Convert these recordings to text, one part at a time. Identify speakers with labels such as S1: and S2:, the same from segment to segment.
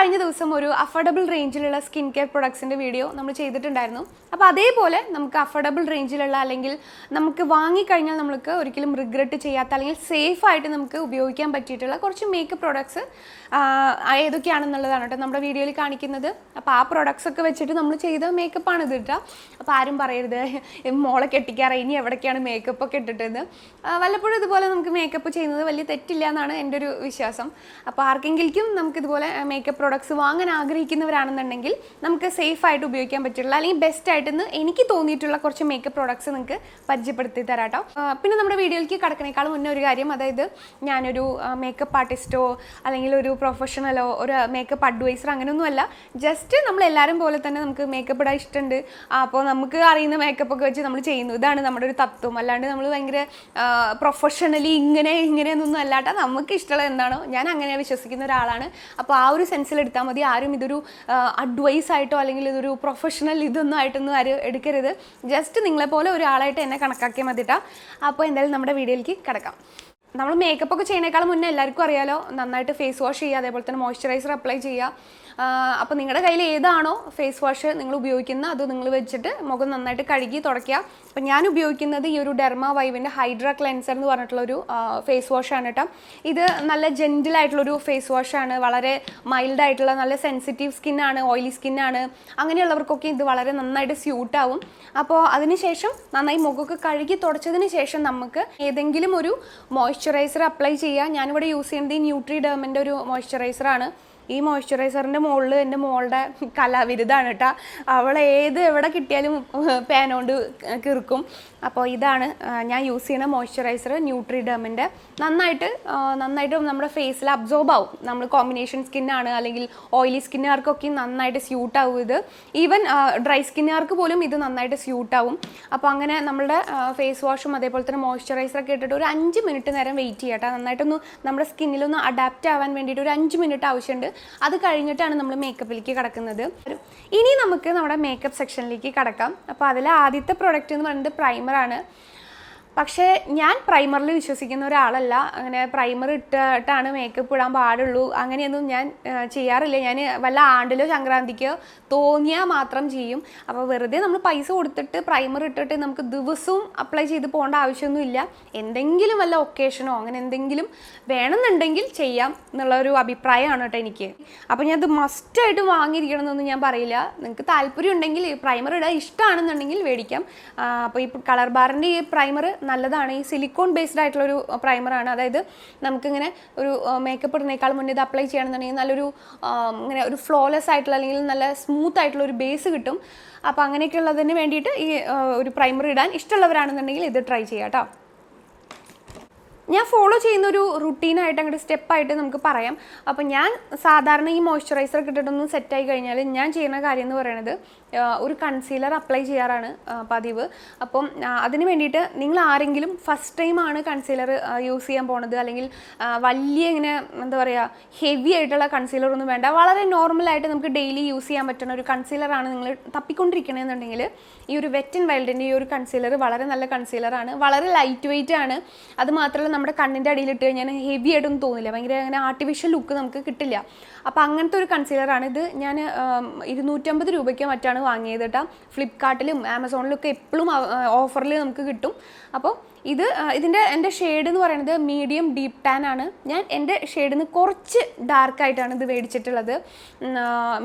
S1: കഴിഞ്ഞ ദിവസം ഒരു അഫോർഡബിൾ റേഞ്ചിലുള്ള സ്കിൻ കെയർ പ്രൊഡക്ട്സിൻ്റെ വീഡിയോ നമ്മൾ ചെയ്തിട്ടുണ്ടായിരുന്നു. അപ്പോൾ അതേപോലെ നമുക്ക് അഫോർഡബിൾ റേഞ്ചിലുള്ള അല്ലെങ്കിൽ നമുക്ക് വാങ്ങിക്കഴിഞ്ഞാൽ നമുക്ക് ഒരിക്കലും റിഗ്രറ്റ് ചെയ്യാത്ത അല്ലെങ്കിൽ സേഫായിട്ട് നമുക്ക് ഉപയോഗിക്കാൻ പറ്റിയിട്ടുള്ള കുറച്ച് മേക്കപ്പ് പ്രോഡക്ട്സ് ഏതൊക്കെയാണെന്നുള്ളതാണ് കേട്ടോ നമ്മുടെ വീഡിയോയിൽ കാണിക്കുന്നത്. അപ്പോൾ ആ പ്രൊഡക്ട്സ് ഒക്കെ വെച്ചിട്ട് നമ്മൾ ചെയ്ത മേക്കപ്പാണ് ഇത് കേട്ടോ. അപ്പോൾ ആരും പറയരുത് മോളെ കെട്ടിക്കാറ് ഇനി എവിടേക്കാണ് മേക്കപ്പ് ഒക്കെ ഇട്ടിട്ടെന്ന്. വല്ലപ്പോഴും ഇതുപോലെ നമുക്ക് മേക്കപ്പ് ചെയ്യുന്നത് വലിയ തെറ്റില്ല എന്നാണ് എൻ്റെ ഒരു വിശ്വാസം. അപ്പോൾ ആർക്കെങ്കിലും നമുക്കിതുപോലെ മേക്കപ്പ് പ്രോഡക്ട്സ് വാങ്ങാൻ ആഗ്രഹിക്കുന്നവരാണെന്നുണ്ടെങ്കിൽ നമുക്ക് സേഫായിട്ട് ഉപയോഗിക്കാൻ പറ്റിയിട്ടുള്ള അല്ലെങ്കിൽ ബെസ്റ്റായിട്ടെന്ന് എനിക്ക് തോന്നിയിട്ടുള്ള കുറച്ച് മേക്കപ്പ് പ്രോഡക്ട്സ് നിങ്ങൾക്ക് പരിചയപ്പെടുത്തി തരാം കേട്ടോ. പിന്നെ നമ്മുടെ വീഡിയോയിലേക്ക് കടക്കണേക്കാളും മുന്നേ ഒരു കാര്യം, അതായത് ഞാനൊരു മേക്കപ്പ് ആർട്ടിസ്റ്റോ അല്ലെങ്കിൽ ഒരു പ്രൊഫഷണലോ ഒരു മേക്കപ്പ് അഡ്വൈസർ അങ്ങനെയൊന്നുമല്ല. ജസ്റ്റ് നമ്മളെല്ലാവരും പോലെ തന്നെ നമുക്ക് മേക്കപ്പ് ഇടാൻ ഇഷ്ടമുണ്ട്, അപ്പോൾ നമുക്ക് അറിയുന്ന മേക്കപ്പ് ഒക്കെ വെച്ച് നമ്മൾ ചെയ്യുന്നു. ഇതാണ് നമ്മുടെ ഒരു തത്വം. അല്ലാണ്ട് നമ്മൾ ഭയങ്കര പ്രൊഫഷണലി ഇങ്ങനെയൊന്നും അല്ലാട്ടോ. നമുക്ക് ഇഷ്ടമുള്ള എന്താണോ ഞാൻ അങ്ങനെ വിശ്വസിക്കുന്ന ഒരാളാണ്. അപ്പോൾ ആ ഒരു സെൻസിൽ എടുത്താൽ മതി. ആരും ഇതൊരു അഡ്വൈസ് ആയിട്ടോ അല്ലെങ്കിൽ ഇതൊരു പ്രൊഫഷണൽ ഇതൊന്നും ആയിട്ടൊന്നും ആരും എടുക്കരുത്. ജസ്റ്റ് നിങ്ങളെപ്പോലെ ഒരാളായിട്ട് എന്നെ കണക്കാക്കിയാൽ മതിട്ടാ. അപ്പോൾ എന്തായാലും നമ്മുടെ വീഡിയോയിലേക്ക് കിടക്കാം. നമ്മൾ മേക്കപ്പ് ഒക്കെ ചെയ്യുന്നേക്കാളും മുന്നേ എല്ലാവർക്കും അറിയാലോ, നന്നായിട്ട് ഫേസ് വാഷ് ചെയ്യുക, അതേപോലെ തന്നെ മോയ്സ്ചറൈസർ അപ്ലൈ ചെയ്യുക. അപ്പോൾ നിങ്ങളുടെ കയ്യിൽ ഏതാണോ ഫേസ് വാഷ് നിങ്ങൾ ഉപയോഗിക്കുന്നത് അത് നിങ്ങൾ വെച്ചിട്ട് മുഖം നന്നായിട്ട് കഴുകി തുടയ്ക്കുക. അപ്പോൾ ഞാൻ ഉപയോഗിക്കുന്നത് ഈ ഒരു ഡെർമ വൈവിൻ്റെ ഹൈഡ്ര ക്ലെൻസർ എന്ന് പറഞ്ഞിട്ടുള്ളൊരു ഫേസ് വാഷാണ് കേട്ടോ. ഇത് നല്ല ജെൻറ്റിലായിട്ടുള്ളൊരു ഫേസ് വാഷാണ്. വളരെ മൈൽഡായിട്ടുള്ള നല്ല സെൻസിറ്റീവ് സ്കിന്നാണ്, ഓയിലി സ്കിന്നാണ്, അങ്ങനെയുള്ളവർക്കൊക്കെ ഇത് വളരെ നന്നായിട്ട് സ്യൂട്ടാവും. അപ്പോൾ അതിനുശേഷം നന്നായി മുഖമൊക്കെ കഴുകി തുടച്ചതിന് ശേഷം നമുക്ക് ഏതെങ്കിലും ഒരു മോയ്സ്ചറൈസർ അപ്ലൈ ചെയ്യുക. ഞാനിവിടെ യൂസ് ചെയ്യുന്നത് ഈ ന്യൂട്രിഡേമിൻ്റെ ഒരു മോയ്സ്ചറൈസറാണ്. ഈ മോയ്സ്ചറൈസറിൻ്റെ മുകളിൽ എൻ്റെ മോളുടെ കലാവിരുതാണ് കേട്ടോ. അവൾ എവിടെ കിട്ടിയാലും പേനോണ്ട് കിറുക്കും. അപ്പോൾ ഇതാണ് ഞാൻ യൂസ് ചെയ്യുന്ന മോയ്സ്ചറൈസർ ന്യൂട്രിഡേമിൻ്റെ. നന്നായിട്ട് നമ്മുടെ ഫേസിൽ അബ്സോർബ് ആവും. നമ്മൾ കോമ്പിനേഷൻ സ്കിന്നാണ് അല്ലെങ്കിൽ ഓയിലി സ്കിന്നുകാർക്കൊക്കെ നന്നായിട്ട് സ്യൂട്ടാവും ഇത്. ഈവൻ ഡ്രൈ സ്കിന്നുകാർക്ക് പോലും ഇത് നന്നായിട്ട് സ്യൂട്ടാവും. അപ്പോൾ അങ്ങനെ നമ്മുടെ ഫേസ് വാഷും അതേപോലെ തന്നെ മോയ്സ്ചറൈസറൊക്കെ ഇട്ടിട്ട് ഒരു 5 മിനിറ്റ് നേരം വെയിറ്റ് ചെയ്യാം കേട്ടോ. നന്നായിട്ടൊന്ന് നമ്മുടെ സ്കിന്നിലൊന്ന് അഡാപ്റ്റ് ആവാൻ വേണ്ടിയിട്ട് ഒരു 5 മിനിറ്റ് ആവശ്യമുണ്ട്. അത് കഴിഞ്ഞിട്ടാണ് നമ്മൾ മേക്കപ്പിലേക്ക് കിടക്കുന്നത്. ഇനി നമുക്ക് നമ്മുടെ മേക്കപ്പ് സെക്ഷനിലേക്ക് കിടക്കാം. അപ്പോൾ അതിൽ ആദ്യത്തെ പ്രോഡക്റ്റ് എന്ന് പറയുന്നത് പ്രൈമറാണ്. പക്ഷേ ഞാൻ പ്രൈമറിൽ വിശ്വസിക്കുന്ന ഒരാളല്ല. അങ്ങനെ പ്രൈമർ ഇട്ടിട്ടാണ് മേക്കപ്പ് ഇടാൻ പാടുള്ളൂ അങ്ങനെയൊന്നും ഞാൻ ചെയ്യാറില്ല. ഞാൻ വല്ല ആണ്ടിലോ സംക്രാന്തിക്കോ തോന്നിയാൽ മാത്രം ചെയ്യും. അപ്പോൾ വെറുതെ നമ്മൾ പൈസ കൊടുത്തിട്ട് പ്രൈമർ ഇട്ടിട്ട് നമുക്ക് ദിവസവും അപ്ലൈ ചെയ്ത് പോകേണ്ട ആവശ്യമൊന്നുമില്ല. എന്തെങ്കിലും വല്ല ഒക്കേഷനോ അങ്ങനെ എന്തെങ്കിലും വേണമെന്നുണ്ടെങ്കിൽ ചെയ്യാം എന്നുള്ളൊരു അഭിപ്രായമാണ് കേട്ടോ എനിക്ക്. അപ്പോൾ ഞാൻ ഇത് മസ്റ്റായിട്ട് വാങ്ങിയിരിക്കണം എന്നൊന്നും ഞാൻ പറയില്ല. നിങ്ങൾക്ക് താല്പര്യം ഉണ്ടെങ്കിൽ പ്രൈമർ ഇടാൻ ഇഷ്ടമാണെന്നുണ്ടെങ്കിൽ മേടിക്കാം. അപ്പോൾ ഈ കളർ ബാറിൻ്റെ ഈ പ്രൈമർ നല്ലതാണ്. ഈ സിലിക്കോൺ ബേസ്ഡ് ആയിട്ടുള്ളൊരു പ്രൈമറാണ്. അതായത് നമുക്കിങ്ങനെ ഒരു മേക്കപ്പ് ഇടുന്നേക്കാൾ മുന്നേ ഇത് അപ്ലൈ ചെയ്യണമെന്നുണ്ടെങ്കിൽ നല്ലൊരു ഇങ്ങനെ ഒരു ഫ്ലോലെസ് ആയിട്ടുള്ള അല്ലെങ്കിൽ നല്ല സ്മൂത്ത് ആയിട്ടുള്ള ഒരു ബേസ് കിട്ടും. അപ്പോൾ അങ്ങനെയൊക്കെ ഉള്ളതിന് വേണ്ടിയിട്ട് ഈ ഒരു പ്രൈമർ ഇടാൻ ഇഷ്ടമുള്ളവരാണെന്നുണ്ടെങ്കിൽ ഇത് ട്രൈ ചെയ്യാം കേട്ടോ. ഞാൻ ഫോളോ ചെയ്യുന്ന ഒരു റുട്ടീനായിട്ട് അങ്ങോട്ട് സ്റ്റെപ്പായിട്ട് നമുക്ക് പറയാം. അപ്പം ഞാൻ സാധാരണ ഈ മോയ്സ്ചറൈസർ ഇട്ടിട്ടൊന്ന് സെറ്റായി കഴിഞ്ഞാൽ ഞാൻ ചെയ്യുന്ന കാര്യം എന്ന് പറയുന്നത് ഒരു കൺസീലർ അപ്ലൈ ചെയ്യാറാണ് പതിവ്. അപ്പം അതിന് വേണ്ടിയിട്ട് നിങ്ങൾ ആരെങ്കിലും ഫസ്റ്റ് ടൈമാണ് കൺസീലർ യൂസ് ചെയ്യാൻ പോണത് അല്ലെങ്കിൽ വലിയ ഇങ്ങനെ എന്താ പറയുക ഹെവി ആയിട്ടുള്ള കൺസീലർ ഒന്നും വേണ്ട, വളരെ നോർമലായിട്ട് നമുക്ക് ഡെയിലി യൂസ് ചെയ്യാൻ പറ്റുന്ന ഒരു കൺസീലറാണ് നിങ്ങൾ തപ്പിക്കൊണ്ടിരിക്കണമെന്നുണ്ടെങ്കിൽ ഈ ഒരു വെറ്റ് ആൻഡ് വൈൽഡിൻ്റെ ഈ ഒരു കൺസീലർ വളരെ നല്ല കൺസീലറാണ്. വളരെ ലൈറ്റ് വെയിറ്റ് ആണ്. അത് മാത്രമല്ല നമ്മുടെ കണ്ണിൻ്റെ അടിയിലിട്ട് കഴിഞ്ഞാൽ ഹെവി ആയിട്ടൊന്നും തോന്നില്ല, ഭയങ്കര അങ്ങനെ ആർട്ടിഫിഷ്യൽ ലുക്ക് നമുക്ക് കിട്ടില്ല. അപ്പോൾ അങ്ങനത്തെ ഒരു കൺസീലറാണ് ഇത്. ഞാൻ 250 രൂപയ്ക്ക് മറ്റാണ് വാങ്ങിയത് കേട്ടോ. ഫ്ലിപ്കാർട്ടിലും ആമസോണിലും ഒക്കെ എപ്പോഴും ഓഫറിൽ നമുക്ക് കിട്ടും. അപ്പോൾ എൻ്റെ ഷെയ്ഡ് എന്ന് പറയുന്നത് മീഡിയം ഡീപ്പ് ടാൻ ആണ്. ഞാൻ എൻ്റെ ഷെയ്ഡിൽ നിന്ന് കുറച്ച് ഡാർക്കായിട്ടാണ് ഇത് മേടിച്ചിട്ടുള്ളത്.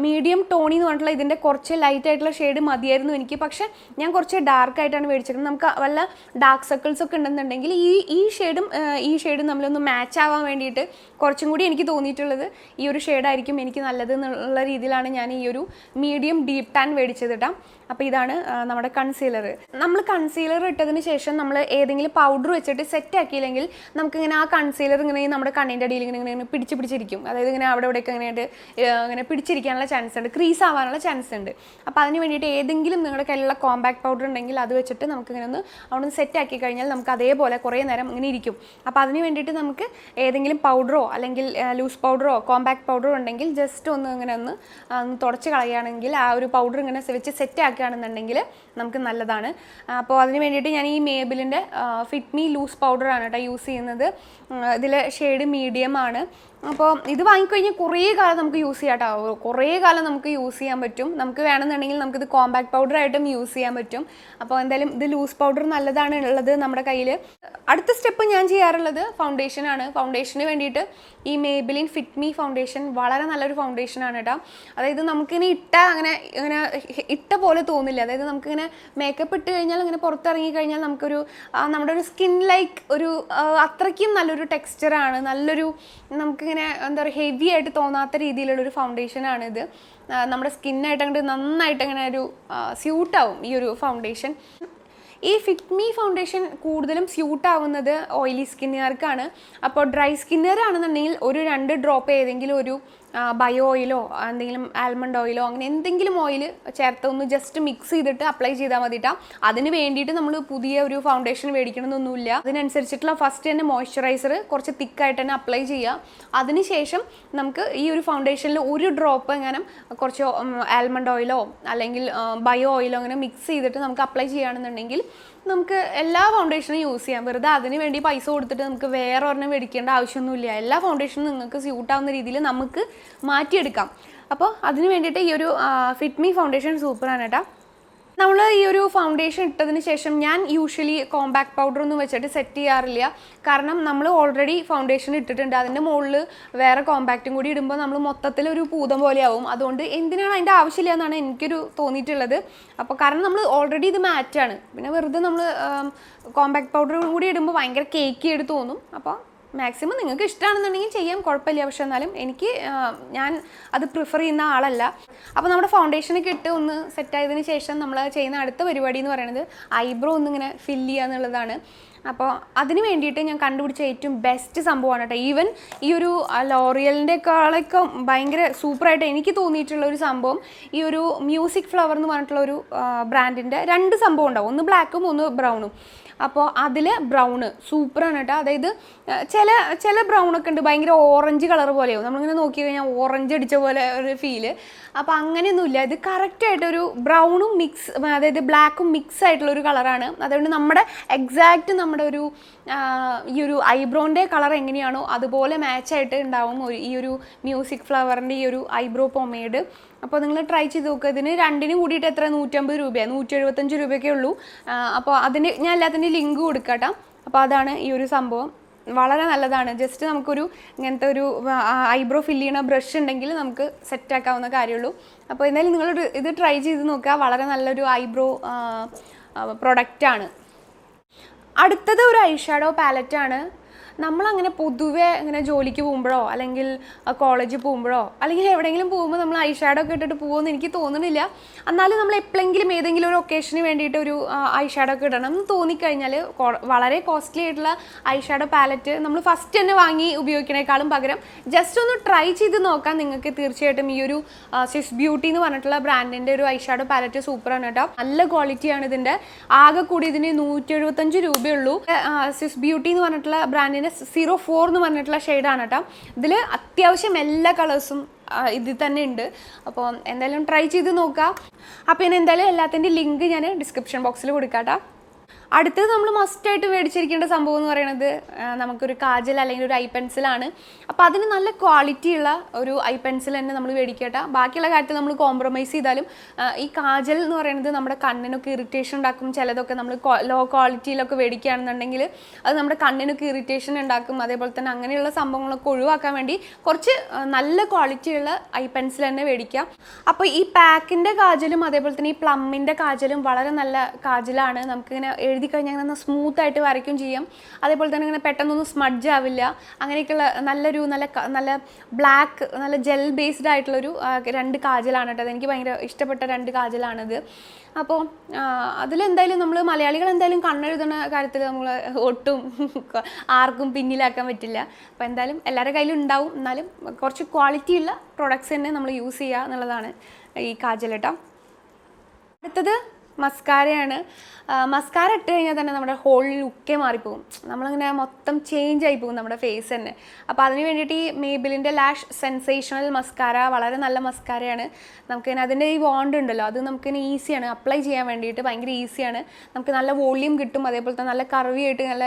S1: മീഡിയം ടോണി എന്ന് പറഞ്ഞിട്ടുള്ള ഇതിൻ്റെ കുറച്ച് ലൈറ്റ് ആയിട്ടുള്ള ഷെയ്ഡ് മതിയായിരുന്നു എനിക്ക്. പക്ഷേ ഞാൻ കുറച്ച് ഡാർക്കായിട്ടാണ് മേടിച്ചിട്ടുള്ളത്. നമുക്ക് വല്ല ഡാർക്ക് സർക്കിൾസ് ഒക്കെ ഉണ്ടെന്നുണ്ടെങ്കിൽ ഈ ഷെയ്ഡും നമ്മളൊന്ന് മാച്ച് ആവാൻ വേണ്ടിയിട്ട് കുറച്ചും കൂടി എനിക്ക് തോന്നിയിട്ടുള്ളത് ഈ ഒരു ഷെയ്ഡായിരിക്കും എനിക്ക് നല്ലത് എന്നുള്ള രീതിയിലാണ് ഞാൻ ഈ ഒരു മീഡിയം ഡീപ്പ് ടാൻ മേടിച്ചത് കേട്ടോ. അപ്പോൾ ഇതാണ് നമ്മുടെ കൺസീലർ. നമ്മൾ കൺസീലർ ഇട്ടതിന് ശേഷം നമ്മൾ ഏതെങ്കിലും പൗഡർ വെച്ചിട്ട് സെറ്റ് ആക്കിയില്ലെങ്കിൽ നമുക്കിങ്ങനെ ആ കൺസീലർ ഇങ്ങനെ നമ്മുടെ കണ്ണിൻ്റെ അടിയിൽ ഇങ്ങനെ പിടിച്ചിരിക്കും. അതായത് ഇങ്ങനെ ഇവിടെയൊക്കെ ഇങ്ങനെ പിടിച്ചിരിക്കാനുള്ള ചാൻസ് ഉണ്ട്, ക്രീസ് ആവാനുള്ള ചാൻസ് ഉണ്ട്. അപ്പോൾ അതിന് വേണ്ടിയിട്ട് ഏതെങ്കിലും നിങ്ങളുടെ കയ്യിലുള്ള കോമ്പാക്ട് പൗഡർ ഉണ്ടെങ്കിൽ അത് വെച്ചിട്ട് നമുക്കിങ്ങനെ അവിടെ സെറ്റ് ആക്കി കഴിഞ്ഞാൽ നമുക്ക് അതേപോലെ കുറേ നേരം ഇങ്ങനെ ഇരിക്കും. അപ്പോൾ അതിന് വേണ്ടിയിട്ട് നമുക്ക് ഏതെങ്കിലും പൗഡറോ അല്ലെങ്കിൽ ലൂസ് പൗഡറോ കോമ്പാക്ട് പൗഡറോ ഉണ്ടെങ്കിൽ ജസ്റ്റ് ഒന്ന് തുടച്ച് കളയുകയാണെങ്കിൽ ആ ഒരു പൗഡർ ഇങ്ങനെ വെച്ച് സെറ്റ് ആക്കുകയാണെന്നുണ്ടെങ്കിൽ നമുക്ക് നല്ലതാണ്. അപ്പോൾ അതിന് വേണ്ടിയിട്ട് ഞാൻ ഈ മേബിലിൻ്റെ ഫിറ്റ് മീ ലൂസ് പൗഡറാണ് കേട്ടോ യൂസ് ചെയ്യുന്നത്. ഇതിൽ ഷെയ്ഡ് മീഡിയം ആണ്. അപ്പോൾ ഇത് വാങ്ങിക്കഴിഞ്ഞാൽ കുറേ കാലം നമുക്ക് യൂസ് ചെയ്യാം കേട്ടോ. കുറേ കാലം നമുക്ക് യൂസ് ചെയ്യാൻ പറ്റും. നമുക്ക് വേണമെന്നുണ്ടെങ്കിൽ നമുക്കിത് കോമ്പാക്ട് പൗഡറായിട്ടും യൂസ് ചെയ്യാൻ പറ്റും. അപ്പോൾ എന്തായാലും ഇത് ലൂസ് പൗഡർ നല്ലതാണ് ഉള്ളത് നമ്മുടെ കയ്യിൽ. അടുത്ത സ്റ്റെപ്പ് ഞാൻ ചെയ്യാറുള്ളത് ഫൗണ്ടേഷനാണ്. ഫൗണ്ടേഷന് വേണ്ടിയിട്ട് ഈ മേബിലിൻ ഫിറ്റ് മീ ഫൗണ്ടേഷൻ വളരെ നല്ലൊരു ഫൗണ്ടേഷനാണ് കേട്ടോ. അതായത് നമുക്കിങ്ങനെ ഇങ്ങനെ ഇട്ട പോലെ തോന്നില്ല. അതായത് നമുക്കിങ്ങനെ മേക്കപ്പ് ഇട്ട് കഴിഞ്ഞാൽ ഇങ്ങനെ പുറത്തിറങ്ങി കഴിഞ്ഞാൽ നമുക്കൊരു നമ്മുടെ ഒരു സ്കിൻ ലൈക്ക് ഒരു അത്രയ്ക്കും നല്ലൊരു ടെക്സ്ചറാണ്. നല്ലൊരു നമുക്കിങ്ങനെ എന്താ പറയുക ഹെവി ആയിട്ട് തോന്നാത്ത രീതിയിലുള്ളൊരു ഫൗണ്ടേഷനാണിത്. നമ്മുടെ സ്കിന്നായിട്ട് അങ്ങോട്ട് നന്നായിട്ട് അങ്ങനെ ഒരു സ്യൂട്ടാവും ഈ ഒരു ഫൗണ്ടേഷൻ. ഈ ഫിറ്റ് മീ ഫൗണ്ടേഷൻ കൂടുതലും സ്യൂട്ടാവുന്നത് ഓയിലി സ്കിന്നുകാർക്കാണ്. അപ്പോൾ ഡ്രൈ സ്കിന്നുകാരാണെന്നുണ്ടെങ്കിൽ ഒരു 2 ഡ്രോപ്പ് ഏതെങ്കിലും ഒരു ബയോ ഓയിലോ എന്തെങ്കിലും ആൽമണ്ട് ഓയിലോ അങ്ങനെ എന്തെങ്കിലും ഓയിൽ ചേർത്ത് ഒന്ന് ജസ്റ്റ് മിക്സ് ചെയ്തിട്ട് അപ്ലൈ ചെയ്താൽ മതിട്ടാ. അതിന് വേണ്ടിയിട്ട് നമ്മൾ പുതിയ ഒരു ഫൗണ്ടേഷൻ മേടിക്കണമെന്നൊന്നുമില്ല. അതിനനുസരിച്ചിട്ടുള്ള ഫസ്റ്റ് തന്നെ മോയ്സ്ചറൈസർ കുറച്ച് തിക്കായിട്ട് തന്നെ അപ്ലൈ ചെയ്യുക. അതിനുശേഷം നമുക്ക് ഈ ഒരു ഫൗണ്ടേഷനിൽ ഒരു ഡ്രോപ്പ് എങ്ങനെ കുറച്ച് ആൽമണ്ട് ഓയിലോ അല്ലെങ്കിൽ ബയോ ഓയിലോ അങ്ങനെ മിക്സ് ചെയ്തിട്ട് നമുക്ക് അപ്ലൈ ചെയ്യുകയാണെന്നുണ്ടെങ്കിൽ നമുക്ക് എല്ലാ ഫൗണ്ടേഷനും യൂസ് ചെയ്യാം. വെറുതെ അതിന് വേണ്ടി പൈസ കൊടുത്തിട്ട് നമുക്ക് വേറെ ഒരെണ്ണം മേടിക്കേണ്ട ആവശ്യമൊന്നുമില്ല. എല്ലാ ഫൗണ്ടേഷനും നിങ്ങൾക്ക് സ്യൂട്ടാവുന്ന രീതിയിൽ നമുക്ക് മാറ്റിയെടുക്കാം. അപ്പോൾ അതിന് വേണ്ടിയിട്ട് ഈ ഒരു ഫിറ്റ് മീ ഫൗണ്ടേഷൻ സൂപ്പറാണ് കേട്ടോ. നമ്മൾ ഈ ഒരു ഫൗണ്ടേഷൻ ഇട്ടതിന് ശേഷം ഞാൻ യൂഷ്വലി കോമ്പാക്ട് പൗഡർ ഒന്നും വെച്ചിട്ട് സെറ്റ് ചെയ്യാറില്ല. കാരണം നമ്മൾ ഓൾറെഡി ഫൗണ്ടേഷൻ ഇട്ടിട്ടുണ്ട്. അതിൻ്റെ മുകളിൽ വേറെ കോമ്പാക്റ്റും കൂടി ഇടുമ്പോൾ നമ്മൾ മൊത്തത്തിലൊരു പൂതം പോലെയാവും. അതുകൊണ്ട് എന്തിനാണ് അതിൻ്റെ ആവശ്യമില്ല എന്നാണ് എനിക്കൊരു തോന്നിയിട്ടുള്ളത്. അപ്പോൾ കാരണം നമ്മൾ ഓൾറെഡി ഇത് മാറ്റാണ്. പിന്നെ വെറുതെ നമ്മൾ കോമ്പാക്ട് പൗഡർ കൂടി ഇടുമ്പോൾ ഭയങ്കര കേക്കി ആയിട്ട് തോന്നും. അപ്പോൾ മാക്സിമം നിങ്ങൾക്ക് ഇഷ്ടമാണെന്നുണ്ടെങ്കിൽ ചെയ്യാം, കുഴപ്പമില്ല. പക്ഷെ എന്നാലും ഞാൻ അത് പ്രിഫർ ചെയ്യുന്ന ആളല്ല. അപ്പോൾ നമ്മുടെ ഫൗണ്ടേഷനൊക്കെ ഇട്ട് ഒന്ന് സെറ്റായതിനു ശേഷം നമ്മൾ ചെയ്യുന്ന അടുത്ത പരിപാടി എന്ന് പറയുന്നത് ഐബ്രോ ഒന്നിങ്ങനെ ഫില്ല് ചെയ്യുക എന്നുള്ളതാണ്. അപ്പോൾ അതിന് വേണ്ടിയിട്ട് ഞാൻ കണ്ടുപിടിച്ച ഏറ്റവും ബെസ്റ്റ് സംഭവമാണ് കേട്ടോ. ഈവൻ ഈ ഒരു ലോറിയലിൻ്റെ ഒക്കെ ഭയങ്കര സൂപ്പറായിട്ട് എനിക്ക് തോന്നിയിട്ടുള്ള ഒരു സംഭവം ഈ ഒരു മ്യൂസിക് ഫ്ലവർ എന്ന് പറഞ്ഞിട്ടുള്ള ഒരു ബ്രാൻഡിൻ്റെ 2 സംഭവം ഉണ്ടാവും. ഒന്ന് ബ്ലാക്കും ഒന്ന് ബ്രൗണും. അപ്പോൾ അതിൽ ബ്രൗണ് സൂപ്പറാണ് കേട്ടോ. അതായത് ചില ബ്രൗണൊക്കെ ഉണ്ട് ഭയങ്കര ഓറഞ്ച് കളർ പോലെയാവും. നമ്മളിങ്ങനെ നോക്കി കഴിഞ്ഞാൽ ഓറഞ്ച് അടിച്ച പോലെ ഒരു ഫീല്. അപ്പോൾ അങ്ങനെയൊന്നുമില്ല. ഇത് കറക്റ്റായിട്ടൊരു ബ്രൗണും മിക്സ്, അതായത് ബ്ലാക്കും മിക്സ് ആയിട്ടുള്ളൊരു കളറാണ്. അതുകൊണ്ട് നമ്മുടെ എക്സാക്റ്റ് നമ്മുടെ ഒരു ഈ ഒരു ഐബ്രോൻ്റെ കളർ എങ്ങനെയാണോ അതുപോലെ മാച്ചായിട്ട് ഉണ്ടാവും ഈ ഒരു മ്യൂസിക് ഫ്ലവറിൻ്റെ ഈ ഒരു ഐബ്രോ പൊമേഡ്. അപ്പോൾ നിങ്ങൾ ട്രൈ ചെയ്ത് നോക്കുക. ഇതിന് 2നും കൂടിയിട്ട് എത്ര 150 രൂപയാണ്, 175 രൂപയൊക്കെ ഉള്ളൂ. അപ്പോൾ അതിന് ഞാൻ എല്ലാത്തിൻ്റെയും ലിങ്ക് കൊടുക്കാം. അപ്പോൾ അതാണ് ഈ ഒരു സംഭവം. വളരെ നല്ലതാണ്. ജസ്റ്റ് നമുക്കൊരു ഇങ്ങനത്തെ ഒരു ഐബ്രോ ഫില്ല് ചെയ്യണ ബ്രഷ് ഉണ്ടെങ്കിൽ നമുക്ക് സെറ്റാക്കാവുന്ന കാര്യമുള്ളൂ. അപ്പോൾ എന്തായാലും നിങ്ങൾ ഇത് ട്രൈ ചെയ്ത് നോക്കുക. വളരെ നല്ലൊരു ഐബ്രോ പ്രൊഡക്റ്റാണ്. അടുത്തത് ഒരു ഐഷാഡോ പാലറ്റാണ്. നമ്മളങ്ങനെ പൊതുവെ ഇങ്ങനെ ജോലിക്ക് പോകുമ്പോഴോ അല്ലെങ്കിൽ കോളേജിൽ പോകുമ്പോഴോ അല്ലെങ്കിൽ എവിടെയെങ്കിലും പോകുമ്പോൾ നമ്മൾ ഐഷാഡോ ഒക്കെ ഇട്ടിട്ട് പോകുമെന്ന് എനിക്ക് തോന്നുന്നില്ല. എന്നാലും നമ്മൾ എപ്പോഴെങ്കിലും ഏതെങ്കിലും ഒരു ഒക്കേഷന് വേണ്ടിയിട്ട് ഒരു ഐഷാഡോ ഒക്കെ ഇടണം എന്ന് തോന്നിക്കഴിഞ്ഞാൽ വളരെ കോസ്റ്റ്ലി ആയിട്ടുള്ള ഐഷാഡോ പാലറ്റ് നമ്മൾ ഫസ്റ്റ് തന്നെ വാങ്ങി ഉപയോഗിക്കണേക്കാളും പകരം ജസ്റ്റ് ഒന്ന് ട്രൈ ചെയ്ത് നോക്കാം. നിങ്ങൾക്ക് തീർച്ചയായിട്ടും ഈ ഒരു സ്വിസ് ബ്യൂട്ടി എന്ന് പറഞ്ഞിട്ടുള്ള ബ്രാൻഡിൻ്റെ ഒരു ഐഷാഡോ പാലറ്റ് സൂപ്പറാണ് കേട്ടോ. നല്ല ക്വാളിറ്റിയാണ് ഇതിൻ്റെ. ആകെ കൂടി ഇതിന് 175 രൂപയുള്ളൂ. സ്വിസ് ബ്യൂട്ടി എന്ന് പറഞ്ഞിട്ടുള്ള ബ്രാൻഡിൻ്റെ 04 എന്ന് പറഞ്ഞിട്ടുള്ള ഷെയ്ഡാണ് കേട്ടോ. ഇതിൽ അത്യാവശ്യം എല്ലാ കളേഴ്സും ഇതിൽ തന്നെ ഉണ്ട്. അപ്പോൾ എന്തായാലും ട്രൈ ചെയ്ത് നോക്കാം. അപ്പോൾ ഞാൻ എന്തായാലും എല്ലാത്തിൻ്റെ ലിങ്ക് ഞാൻ ഡിസ്ക്രിപ്ഷൻ ബോക്സിൽ കൊടുക്കാം കേട്ടോ. അടുത്തത് നമ്മൾ മസ്റ്റായിട്ട് മേടിച്ചിരിക്കേണ്ട സംഭവം എന്ന് പറയുന്നത് നമുക്കൊരു കാജൽ അല്ലെങ്കിൽ ഒരു ഐ പെൻസിലാണ്. അപ്പോൾ അതിന് നല്ല ക്വാളിറ്റിയുള്ള ഒരു ഐ പെൻസിൽ തന്നെ നമ്മൾ മേടിക്കട്ടെ. ബാക്കിയുള്ള കാര്യത്തിൽ നമ്മൾ കോംപ്രമൈസ് ചെയ്താലും ഈ കാജൽ എന്ന് പറയുന്നത് നമ്മുടെ കണ്ണിനൊക്കെ ഇറിറ്റേഷൻ ഉണ്ടാക്കും. ചിലതൊക്കെ നമ്മൾ ലോ ക്വാളിറ്റിയിലൊക്കെ മേടിക്കുകയാണെന്നുണ്ടെങ്കിൽ അത് നമ്മുടെ കണ്ണിനൊക്കെ ഇറിറ്റേഷൻ ഉണ്ടാക്കും. അതേപോലെ തന്നെ അങ്ങനെയുള്ള സംഭവങ്ങളൊക്കെ ഒഴിവാക്കാൻ വേണ്ടി കുറച്ച് നല്ല ക്വാളിറ്റിയുള്ള ഐ പെൻസിൽ തന്നെ മേടിക്കാം. അപ്പോൾ ഈ പാക്കിൻ്റെ കാജലും അതേപോലെ തന്നെ ഈ പ്ലമ്മിൻ്റെ കാജലും വളരെ നല്ല കാജലാണ്. നമുക്കിങ്ങനെ എഴുതി കഴിഞ്ഞാൽ അങ്ങനെ സ്മൂത്തായിട്ട് വരയ്ക്കും ചെയ്യാം. അതേപോലെ തന്നെ ഇങ്ങനെ പെട്ടെന്നൊന്നും സ്മഡ്ജ് ആവില്ല. അങ്ങനെയൊക്കെയുള്ള നല്ല ബ്ലാക്ക് നല്ല ജെൽ ബേസ്ഡ് ആയിട്ടുള്ളൊരു 2 കാജലാണ് കേട്ടോ. അതെനിക്ക് ഭയങ്കര ഇഷ്ടപ്പെട്ട 2 കാജലാണിത്. അപ്പോൾ അതിലെന്തായാലും നമ്മൾ മലയാളികൾ എന്തായാലും കണ്ണെഴുതുന്ന കാര്യത്തിൽ നമ്മൾ ഒട്ടും ആർക്കും പിന്നിലാക്കാൻ പറ്റില്ല. അപ്പോൾ എന്തായാലും എല്ലാവരുടെ കയ്യിലും ഉണ്ടാവും. എന്നാലും കുറച്ച് ക്വാളിറ്റിയുള്ള പ്രൊഡക്ട്സ് തന്നെ നമ്മൾ യൂസ് ചെയ്യുക എന്നുള്ളതാണ് ഈ കാജൽ കേട്ടോ. അടുത്തത് മസ്കാരയാണ്. മസ്കാര ഇട്ട് കഴിഞ്ഞാൽ തന്നെ നമ്മുടെ ഹോൾ ലുക്കേ മാറിപ്പോകും. നമ്മളിങ്ങനെ മൊത്തം ചേഞ്ച് ആയി പോകും നമ്മുടെ ഫേസ് തന്നെ. അപ്പോൾ അതിന് വേണ്ടിയിട്ട് ഈ മേബിലിൻ്റെ ലാഷ് സെൻസേഷണൽ മസ്കാര വളരെ നല്ല മസ്കാരയാണ്. നമുക്കിങ്ങനെ അതിൻ്റെ ഈ വോണ്ട് ഉണ്ടല്ലോ, അത് നമുക്കിങ്ങനെ ഈസിയാണ് അപ്ലൈ ചെയ്യാൻ വേണ്ടിയിട്ട്. ഭയങ്കര ഈസിയാണ്. നമുക്ക് നല്ല വോളിയം കിട്ടും. അതേപോലെ തന്നെ നല്ല കർവി ആയിട്ട് നല്ല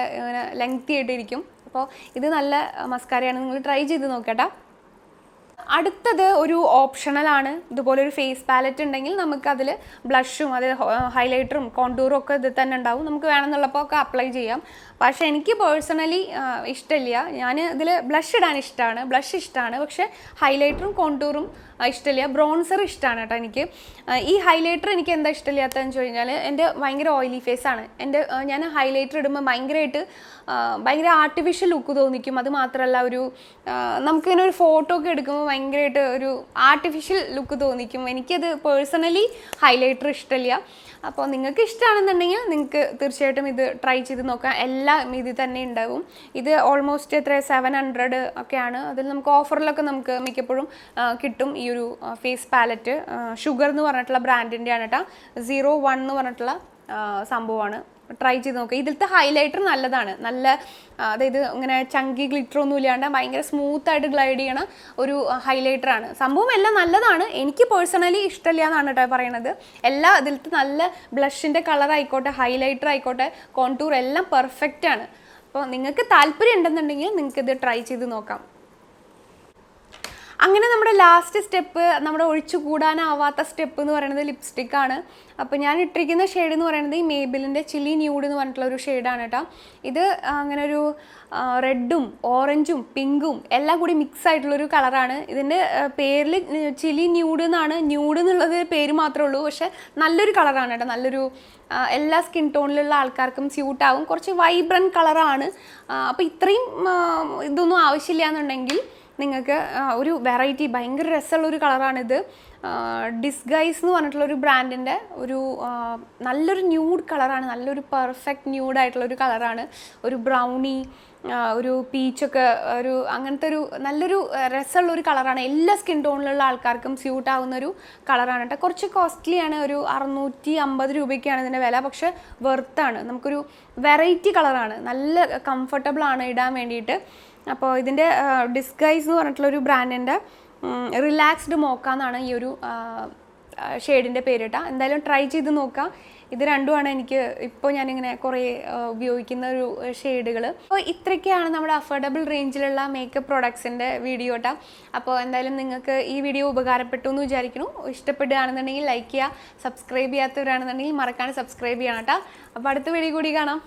S1: ലെങ്തി ആയിട്ടിരിക്കും. അപ്പോൾ ഇത് നല്ല മസ്കാരയാണ്, നിങ്ങൾ ട്രൈ ചെയ്ത് നോക്കട്ടോ. അടുത്തത് ഒരു ഓപ്ഷണലാണ്. ഇതുപോലൊരു ഫേസ് പാലറ്റ് ഉണ്ടെങ്കിൽ നമുക്കതിൽ ബ്ലഷും അത് ഹൈലൈറ്ററും കോണ്ടൂറും ഒക്കെ ഇതിൽ തന്നെ ഉണ്ടാവും. നമുക്ക് വേണമെന്നുള്ളപ്പോൾ ഒക്കെ അപ്ലൈ ചെയ്യാം. പക്ഷേ എനിക്ക് പേഴ്സണലി ഇഷ്ടമില്ല. ഞാൻ ഇതിൽ ബ്ലഷ് ഇടാൻ ഇഷ്ടമാണ്, ബ്ലഷ് ഇഷ്ടമാണ്, പക്ഷേ ഹൈലൈറ്ററും കോണ്ടൂറും ഇഷ്ടമില്ല. ബ്രോൺസർ ഇഷ്ടമാണ് കേട്ടോ എനിക്ക്. ഈ ഹൈലൈറ്റർ എനിക്ക് എന്താ ഇഷ്ടമില്ലാത്തതെന്ന് വെച്ച് കഴിഞ്ഞാൽ എൻ്റെ ഭയങ്കര ഓയിലി ഫേസാണ്. ഞാൻ ഹൈലൈറ്റർ ഇടുമ്പോൾ ഭയങ്കര ആർട്ടിഫിഷ്യൽ ലുക്ക് തോന്നിക്കും. അത് മാത്രമല്ല നമുക്കിങ്ങനെ ഒരു ഫോട്ടോ ഒക്കെ എടുക്കുമ്പോൾ ഭയങ്കരമായിട്ട് ഒരു ആർട്ടിഫിഷ്യൽ ലുക്ക് തോന്നിക്കും. എനിക്കത് പേഴ്സണലി ഹൈലൈറ്റർ ഇഷ്ടമില്ല. അപ്പോൾ നിങ്ങൾക്ക് ഇഷ്ടമാണെന്നുണ്ടെങ്കിൽ നിങ്ങൾക്ക് തീർച്ചയായിട്ടും ഇത് ട്രൈ ചെയ്ത് നോക്കാം. എല്ലാം ഇതിൽ തന്നെ ഉണ്ടാവും. ഇത് ഓൾമോസ്റ്റ് 700 ഒക്കെയാണ്. അതിൽ നമുക്ക് ഓഫറിലൊക്കെ നമുക്ക് മിക്കപ്പോഴും കിട്ടും. ഈ ഒരു ഫേസ് പാലറ്റ് ഷുഗർ എന്ന് പറഞ്ഞിട്ടുള്ള ബ്രാൻഡിൻ്റെ ആണ് കേട്ടോ. 01 എന്ന് പറഞ്ഞിട്ടുള്ള സംഭവമാണ്. ട്രൈ ചെയ്ത് നോക്കുക. ഇതിലത്തെ ഹൈലൈറ്റർ നല്ലതാണ്. അതായത് ഇങ്ങനെ ചങ്കി ഗ്ലിറ്റർ ഒന്നും ഇല്ലാണ്ട് ഭയങ്കര സ്മൂത്തായിട്ട് ഗ്ലൈഡ് ചെയ്യണ ഒരു ഹൈലൈറ്ററാണ്. സംഭവം എല്ലാം നല്ലതാണ്. എനിക്ക് പേഴ്സണലി ഇഷ്ടമില്ല എന്നാണ് കേട്ടോ പറയണത്. ഇതിലത്തെ നല്ല ബ്ലഷിൻ്റെ കളർ ആയിക്കോട്ടെ, ഹൈലൈറ്റർ ആയിക്കോട്ടെ, കോണ്ടൂർ എല്ലാം പെർഫെക്റ്റ് ആണ്. അപ്പോൾ നിങ്ങൾക്ക് താല്പര്യം ഉണ്ടെന്നുണ്ടെങ്കിൽ നിങ്ങൾക്ക് ഇത് ട്രൈ ചെയ്ത് നോക്കാം. അങ്ങനെ നമ്മുടെ ലാസ്റ്റ് സ്റ്റെപ്പ്, നമ്മുടെ ഒഴിച്ചുകൂടാനാവാത്ത സ്റ്റെപ്പ് എന്ന് പറയുന്നത് ലിപ്സ്റ്റിക്കാണ്. അപ്പോൾ ഞാൻ ഇട്ടിരിക്കുന്ന ഷെയ്ഡ് എന്ന് പറയുന്നത് ഈ മേബിലിൻ്റെ ചില്ലി ന്യൂഡ് എന്ന് പറഞ്ഞിട്ടുള്ള ഒരു ഷെയ്ഡാണ് കേട്ടോ. ഇത് അങ്ങനെ ഒരു റെഡും ഓറഞ്ചും പിങ്കും എല്ലാം കൂടി മിക്സ് ആയിട്ടുള്ളൊരു കളറാണ്. ഇതിൻ്റെ പേരിൽ ചില്ലി ന്യൂഡ് എന്നാണ്. ന്യൂഡ് എന്നുള്ളത് പേര് മാത്രമേ ഉള്ളൂ, പക്ഷേ നല്ലൊരു കളറാണ് കേട്ടോ. നല്ലൊരു എല്ലാ സ്കിൻ ടോണിലുള്ള ആൾക്കാർക്കും സ്യൂട്ടാവും. കുറച്ച് വൈബ്രൻറ്റ് കളറാണ്. അപ്പോൾ ഇത്രയും ഇതൊന്നും ആവശ്യമില്ല എന്നുണ്ടെങ്കിൽ നിങ്ങൾക്ക് ഒരു വെറൈറ്റി ഭയങ്കര രസമുള്ളൊരു കളറാണിത്. ഡിസ്ഗൈസ് എന്ന് പറഞ്ഞിട്ടുള്ളൊരു ബ്രാൻഡിൻ്റെ നല്ലൊരു ന്യൂഡ് കളറാണ്. നല്ലൊരു പെർഫെക്റ്റ് ന്യൂഡായിട്ടുള്ളൊരു കളറാണ്. ഒരു ബ്രൗണി, ഒരു പീച്ചൊക്കെ അങ്ങനത്തെ നല്ലൊരു രസമുള്ളൊരു കളറാണ്. എല്ലാ സ്കിൻ ടോണിലുള്ള ആൾക്കാർക്കും സ്യൂട്ടാവുന്ന ഒരു കളറാണ് കേട്ടോ. കുറച്ച് കോസ്റ്റ്ലിയാണ്. ഒരു 650 രൂപയ്ക്കാണ് ഇതിൻ്റെ വില. പക്ഷേ വെർത്താണ്. നമുക്കൊരു വെറൈറ്റി കളറാണ്. നല്ല കംഫർട്ടബിളാണ് ഇടാൻ വേണ്ടിയിട്ട്. അപ്പോൾ ഇതിൻ്റെ ഡിസ്ഗൈസ് എന്ന് പറഞ്ഞിട്ടുള്ളൊരു ബ്രാൻഡിൻ്റെ റിലാക്സ്ഡ് മോക്ക എന്നാണ് ഈ ഒരു ഷെയ്ഡിൻ്റെ പേര് കേട്ടോ. എന്തായാലും ട്രൈ ചെയ്ത് നോക്കാം. ഇത് രണ്ടുമാണ് എനിക്ക് ഇപ്പോൾ ഞാനിങ്ങനെ കുറേ ഉപയോഗിക്കുന്ന ഒരു ഷെയ്ഡുകൾ. അപ്പോൾ ഇത്രയൊക്കെയാണ് നമ്മുടെ അഫോർഡബിൾ റേഞ്ചിലുള്ള മേക്കപ്പ് പ്രോഡക്ട്സിൻ്റെ വീഡിയോ കേട്ടോ. അപ്പോൾ എന്തായാലും നിങ്ങൾക്ക് ഈ വീഡിയോ ഉപകാരപ്പെട്ടു എന്ന് വിചാരിക്കുന്നു. ഇഷ്ടപ്പെടുകയാണെന്നുണ്ടെങ്കിൽ ലൈക്ക് ചെയ്യുക. സബ്സ്ക്രൈബ് ചെയ്യാത്തവരാണെന്നുണ്ടെങ്കിൽ മറക്കാണ്ട് സബ്സ്ക്രൈബ് ചെയ്യണം കേട്ടോ. അപ്പോൾ അടുത്ത വീഡിയോ കൂടി കാണാം.